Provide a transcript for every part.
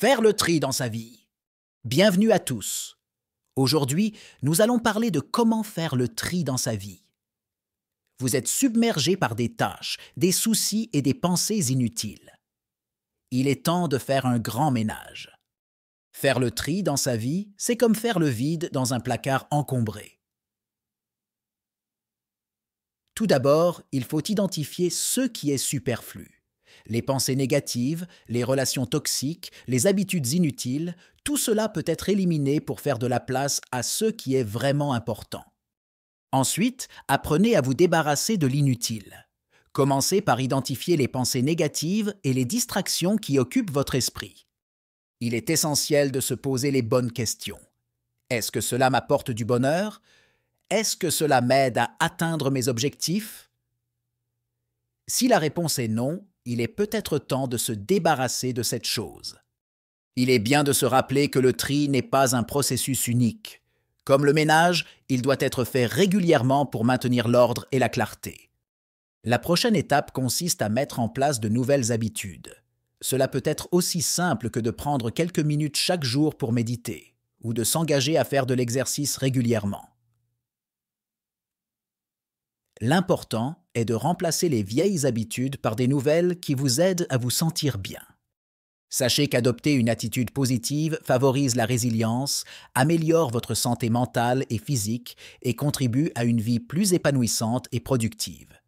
Faire le tri dans sa vie. Bienvenue à tous. Aujourd'hui, nous allons parler de comment faire le tri dans sa vie. Vous êtes submergé par des tâches, des soucis et des pensées inutiles. Il est temps de faire un grand ménage. Faire le tri dans sa vie, c'est comme faire le vide dans un placard encombré. Tout d'abord, il faut identifier ce qui est superflu. Les pensées négatives, les relations toxiques, les habitudes inutiles, tout cela peut être éliminé pour faire de la place à ce qui est vraiment important. Ensuite, apprenez à vous débarrasser de l'inutile. Commencez par identifier les pensées négatives et les distractions qui occupent votre esprit. Il est essentiel de se poser les bonnes questions. Est-ce que cela m'apporte du bonheur? Est-ce que cela m'aide à atteindre mes objectifs? Si la réponse est non, il est peut-être temps de se débarrasser de cette chose. Il est bien de se rappeler que le tri n'est pas un processus unique. Comme le ménage, il doit être fait régulièrement pour maintenir l'ordre et la clarté. La prochaine étape consiste à mettre en place de nouvelles habitudes. Cela peut être aussi simple que de prendre quelques minutes chaque jour pour méditer, ou de s'engager à faire de l'exercice régulièrement. L'important est de remplacer les vieilles habitudes par des nouvelles qui vous aident à vous sentir bien. Sachez qu'adopter une attitude positive favorise la résilience, améliore votre santé mentale et physique et contribue à une vie plus épanouissante et productive.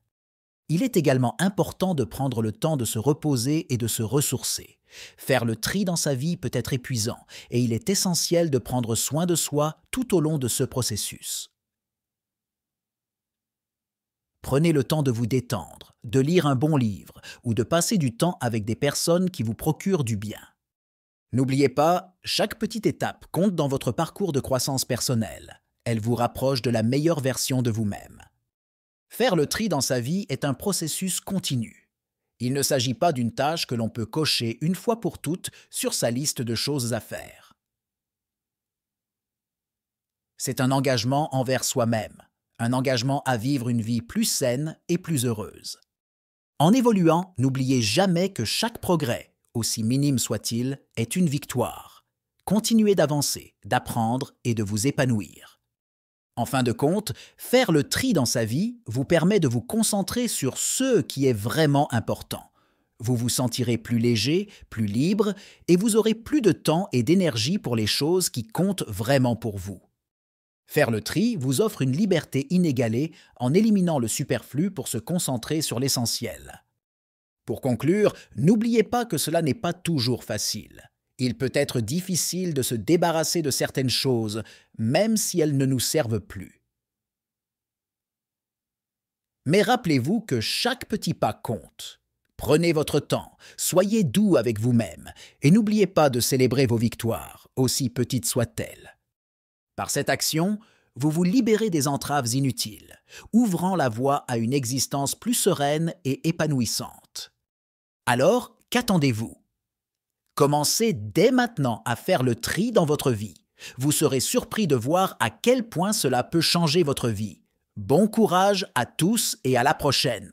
Il est également important de prendre le temps de se reposer et de se ressourcer. Faire le tri dans sa vie peut être épuisant et il est essentiel de prendre soin de soi tout au long de ce processus. Prenez le temps de vous détendre, de lire un bon livre ou de passer du temps avec des personnes qui vous procurent du bien. N'oubliez pas, chaque petite étape compte dans votre parcours de croissance personnelle. Elle vous rapproche de la meilleure version de vous-même. Faire le tri dans sa vie est un processus continu. Il ne s'agit pas d'une tâche que l'on peut cocher une fois pour toutes sur sa liste de choses à faire. C'est un engagement envers soi-même. Un engagement à vivre une vie plus saine et plus heureuse. En évoluant, n'oubliez jamais que chaque progrès, aussi minime soit-il, est une victoire. Continuez d'avancer, d'apprendre et de vous épanouir. En fin de compte, faire le tri dans sa vie vous permet de vous concentrer sur ce qui est vraiment important. Vous vous sentirez plus léger, plus libre et vous aurez plus de temps et d'énergie pour les choses qui comptent vraiment pour vous. Faire le tri vous offre une liberté inégalée en éliminant le superflu pour se concentrer sur l'essentiel. Pour conclure, n'oubliez pas que cela n'est pas toujours facile. Il peut être difficile de se débarrasser de certaines choses, même si elles ne nous servent plus. Mais rappelez-vous que chaque petit pas compte. Prenez votre temps, soyez doux avec vous-même et n'oubliez pas de célébrer vos victoires, aussi petites soient-elles. Par cette action, vous vous libérez des entraves inutiles, ouvrant la voie à une existence plus sereine et épanouissante. Alors, qu'attendez-vous? Commencez dès maintenant à faire le tri dans votre vie. Vous serez surpris de voir à quel point cela peut changer votre vie. Bon courage à tous et à la prochaine!